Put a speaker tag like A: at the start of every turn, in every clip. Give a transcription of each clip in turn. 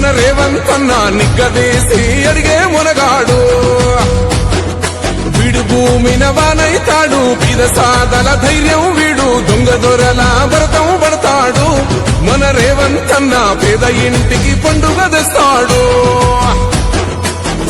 A: మన రేవంతన్న నిగ్గదీసి అడిగే మునగాడు వీడు భూమిన వానైతాడు పీద సాదల ధైర్యం వీడు దొంగ దొరల భరతం పడతాడు మన రేవంతన్న పేద ఇంటికి పండుగ తెస్తాడు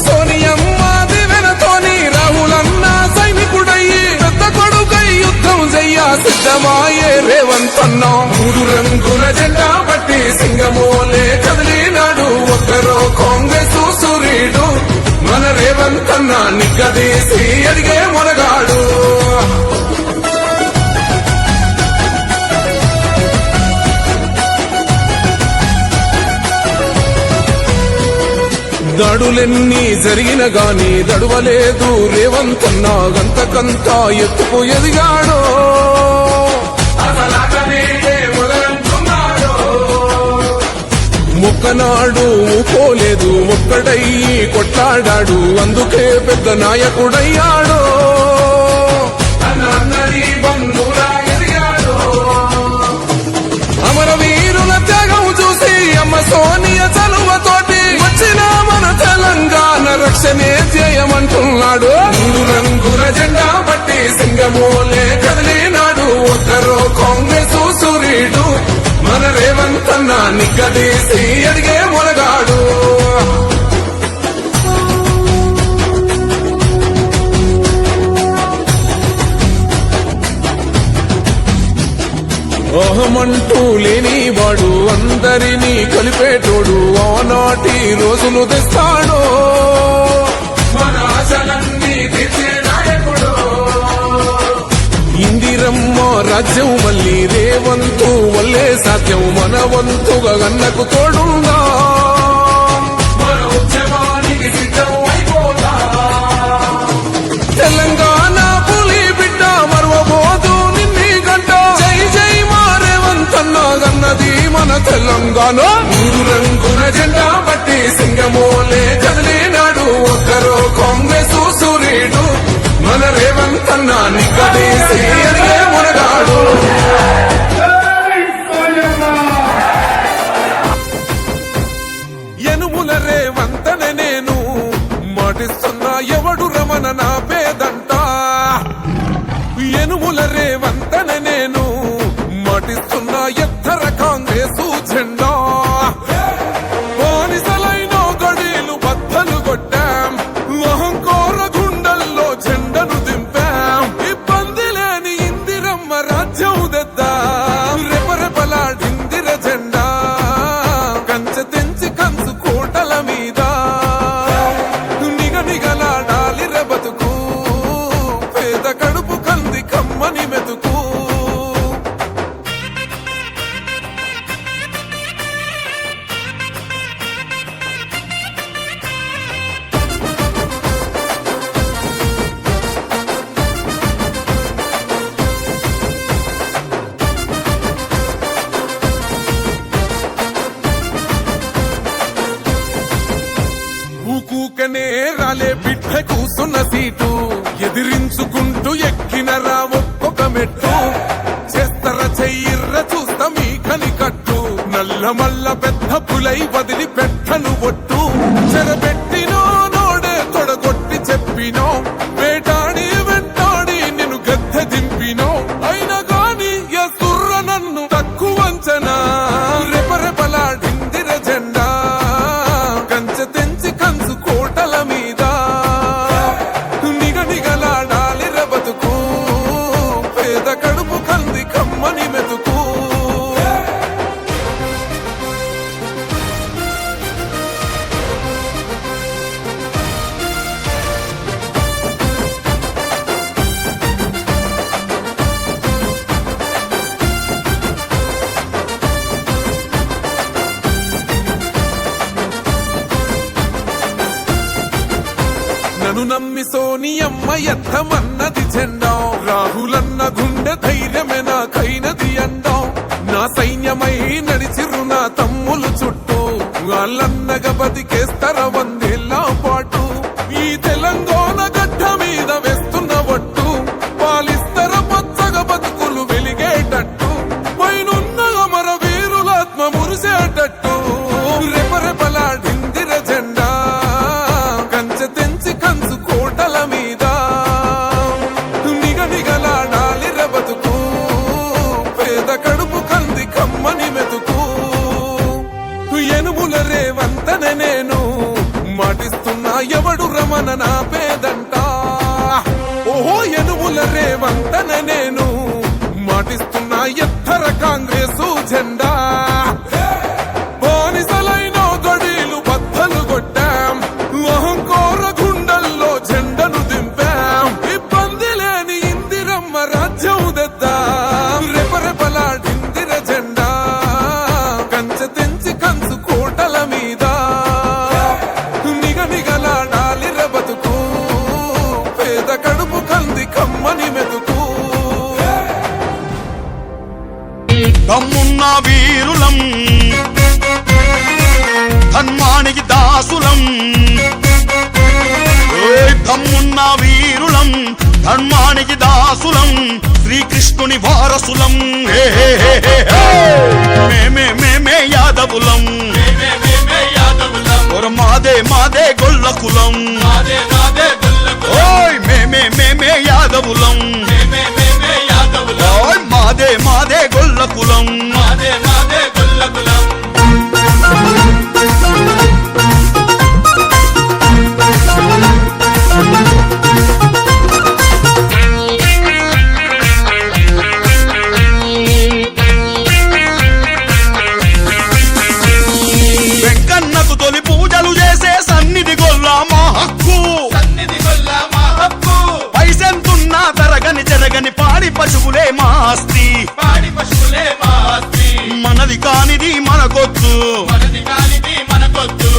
A: సోనియమ్మ దివెనతోని రాహులన్న సైనికుడయ్యి పెద్ద కొడుకై యుద్ధం చెయ్య సిద్ధమాయే రేవంతన్న మూడు రంగుల జెండా పట్టి సింగమోలే కదిలినాడు ఒక్కరో కాంగ్రెస్ సూర్యుడు మన రేవంతన్న నిగ్గదీసి అడిగే మునగాడు దాడులెన్ని జరిగిన గాని దడువలేదు రేవంతన్న గంతకంతా ఎత్తుకు ఎదిగాడో మొక్కనాడు పోలేదు ఒక్కడయ్యి కొట్లాడాడు అందుకే పెద్ద నాయకుడయ్యాడో అమరవీరుల త్యాగం చూసి అమ్మ సోనియ చలువతోటి వచ్చిన మన తెలంగాణ రక్షణే చేయమంటున్నాడు మూడు రంగుల జెండా పట్టి సింగమోలే కదిలినాడు ఒక్కరో కాంగ్రెస్ సూర్యుడు మన రేవంతన్న నిగ్గదీసి అడిగే మునగాడు అహమంటూ లేనివాడు అందరినీ కలిపేటోడు ఆనాటి రోజులు తెస్తాడు మన ఆశలన్నీ తీర్చే నాయకుడు ఇందిరమ్మ రాజ్యం మళ్ళీ రేవంతు వల్లే సాధ్యం మన వంతుగా గన్నకు తోడుందా మన ఉద్యమానికి సిద్ధం అయిపోతా తెలంగాణ పులి బిడ్డ మరవబోదు నిన్ని గంట జై జై మా రేవంతన్న గన్నది మన తెలంగాణ మూడు రంగుల జెండా పట్టి సింగమోలే కదిలినాడు ఒక్కరో కాంగ్రెస్ సూర్యుడు మన రేవంతన్న నిగ్గదీసి అడిగే మునగాడు యనుముల రేవంతన నేను మాటిస్తున్నా ఎవడు రమణ నా పేదంట యనుముల రేవంతన నేను మాటిస్తున్నా ఎత్తర కాంగ్రెసు జెండా బానిసలైన గడీలు బద్దలు కొట్టాం అహంకోర గుండెల్లో జెండను దింపాం ఇబ్బంది లేని ఇందిరమ్మ రాజ్యం తెద్దాం రెపరెపలాడిందిర జెండా కంచె తెంచి కంచు కోటల మీద నిగనిగలాడాలి బతుకు పేద కడుపు కంది కమ్మని మెతుకు ఊకూకనే రాలే బిడ్డ కూసున్న సీటు ఎదిరించుకుంటూ ఎక్కినరా ఒక్కొక్క మెట్టు చేస్తర చెయ్యిర్ర చూస్తా మీ కని కట్టు నల్ల మల్ల పెద్ద పులై వదిలి పెట్టను ఒట్టు చెరబెట్టినో నోడే తొడగొట్టి చెప్పినో వేటాడి వెంటాడి నిన్ను గద్దె దింపినో అయినా గాని ఎసుర్ర నన్ను తక్కువంచనా రెపరెపలాడిందిర జెండా కంచె తెంచి కంచు కోటల మీద నిగనిగలాడాలి బతుకు పేద కడుపు కంది కమ్మని మెతుకు నన్ను నమ్మి సోనియమ్మ ఎత్తమన్నది జెండా రాహులన్న గుండె ధైర్యమే నాకైనది అండా నా సైన్యమై నడిచిరు నా తమ్ములు చుట్టూ వాళ్ళన్నగా బతికేస్తర వందేళ్ల పాటు ఈ తెలంగాణ గడ్డ మీద వేస్తున్న ఒట్టు పాలిస్తర పచ్చగా బతుకులు వెలిగేటట్టు పైనున్న అమర వీరులాత్మ మురిసేటట్టు రెపరెపలా ఎనుముల రేవంతనే నేను మాటిస్తున్నా ఎవడు రమణ నా పేదంట ఓహో ఎనుముల రేవంతనే నేను మాటిస్తున్నా ఎత్తర కాంగ్రెసు జెండా బానిసలైన గడీలు బద్దలు కొట్టాం అహంకోర గుండెల్లో జెండను దింపాం ఇబ్బంది లేని ఇందిరమ్మ రాజ్యం తెద్దాం రెపరెపలాడిందిర జెండా కంచె తెంచి కంచు కోటల మీద నిగనిగలాడాలిర బతుకు పేద కడుపు కంది కమ్మని మెతుకు
B: దమ్మున్న వీరులం ధర్మానికి దాసులం దమ్మున్న వీరులం ధర్మానికి దాసులం శ్రీకృష్ణుని వారసులం మేమే యాదవులం మాదే మాదే గొల్లకులం ఓయ్ మేమే యాదవులం ఓయ్ మాదే మాదే గొల్లకులం వెంకన్నకు తొలి పూజలు చేసే సన్నిధి గొల్ల మా హక్కు పైసెంతున్నా తరగని జరగని పాడి పశువులే మా ఆస్తి మనది కానిది మనకొద్దు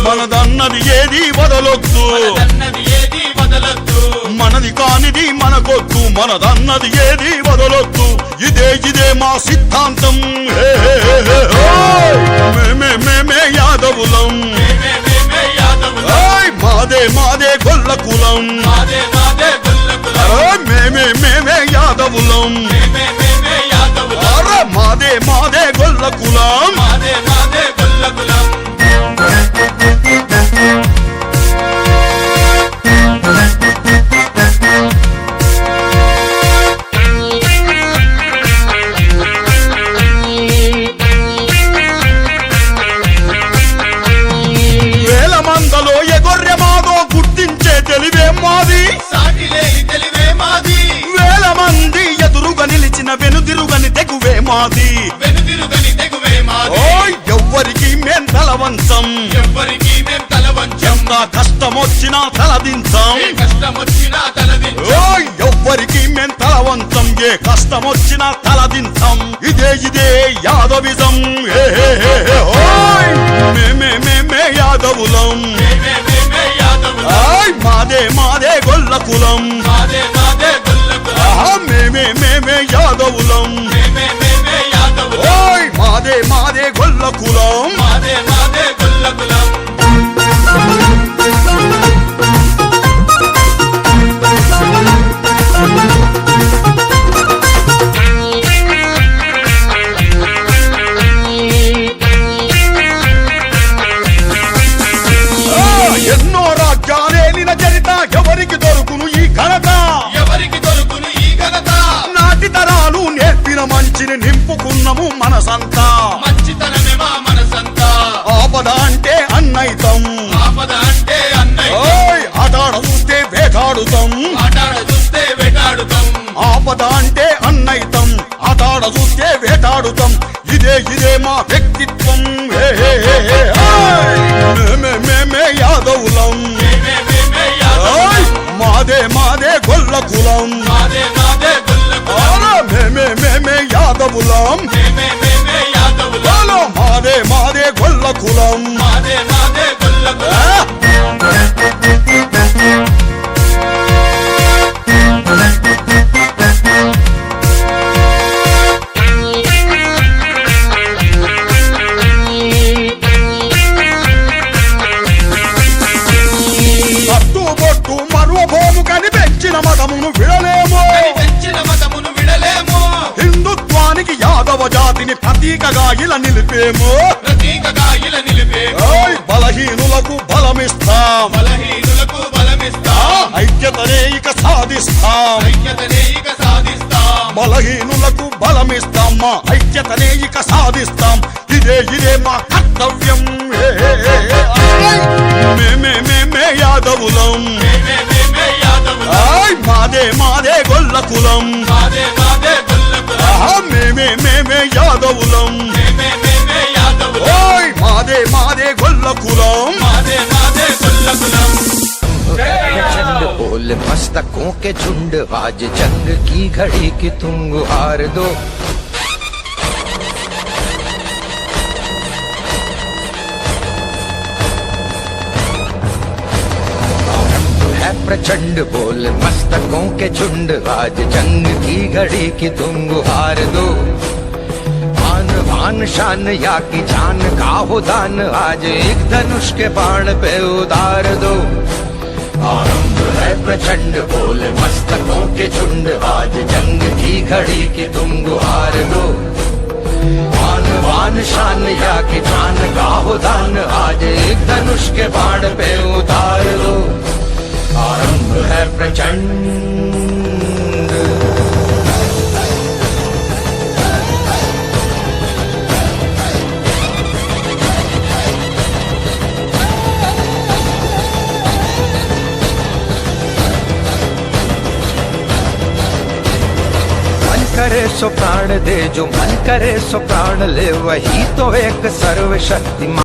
B: మనదన్నది ఏది వదలొద్దు మనది కానిది మనకొద్దు మనదన్నది ఏది వదలొద్దు ఇదే మా సిద్ధాంతం మేమే యాదవులం మాదే మాదే గొల్లకులం మేమే యాదవులం మాదే మాదే గొల్లకులం వేల మందలో ఎగొర్రె మాదో గుర్తించే తెలివే మాది వేల మంది ఎదురుగా నిలిచిన వెనుదిరుగని తెగువే మాది ఓయ్ ఎవ్వరికి మేం తలవంచం ఎంత కష్టమొచ్చినా తలదించం ఓయ్ ఎవ్వరికి మేం తలవంచం ఏ కష్టమొచ్చినా తలదించం ఇదే యాదవిజం ఓయ్ మేమే యాదవులం మాదే మాదే గొల్లకులం మేమే యాదవులం ఓయ్ మాదే మాదే గొల్లకులం ఎన్నో రాజ్యాలేలిన చరిత ఎవరికి దొరుకును ఈ ఘనత నాటి తరాలు నేర్పిన మంచిని నింపుకున్నము మనసంతా ఆపద అంటే అన్నైతం ఓయ్ ఆటాడ చూస్తే వేటాడుతాం ఆపద అంటే అన్నైతం ఆటాడ చూస్తే వేటాడుతాం ఇదే మా వ్యక్తిత్వం మేమే యాదవులం మాదే మాదే గొల్లకులం మేమే యాదవులం మాదే మాదే గొల్లకులం కట్టుబొట్టు మరువబోము కని పెంచిన మతమును విడలేము హిందుత్వానికి యాదవ జాతిని ప్రతీకగా ఇలా నిలిపేము బలహీనులకు బలమిస్తాం ఐక్యతనే ఇక సాధిస్తాం బలహీనులకు బలమిస్తాం మా ఐక్యతనే ఇక సాధిస్తాం ఇదే మా కర్తవ్యం మేమే యాదవులం మాదే గొల్ల కులం మేమే యాదవులం మాదే గొల్ల కులం
C: प्रचंड बोल मस्तकों के झुंड आज जंग की घड़ी की तुम गुहार दो है प्रचंड बोल मस्तकों के झुंड आज जंग की घड़ी की तुम गुहार दो आन बान शान या की जान का हो दान आज एक धनुष के बाण पे उतार दो आरंभ है प्रचंड बोल मस्तकों के झुंड आज जंग की घड़ी की तुम गुहार दो आन बान शान या की जान का हो दान आज एक धनुष के बाण पे उतार दो आरंभ है प्रचंड करे सो प्राण दे जो मन करे सो प्राण ले वही तो एक सर्वशक्तिमान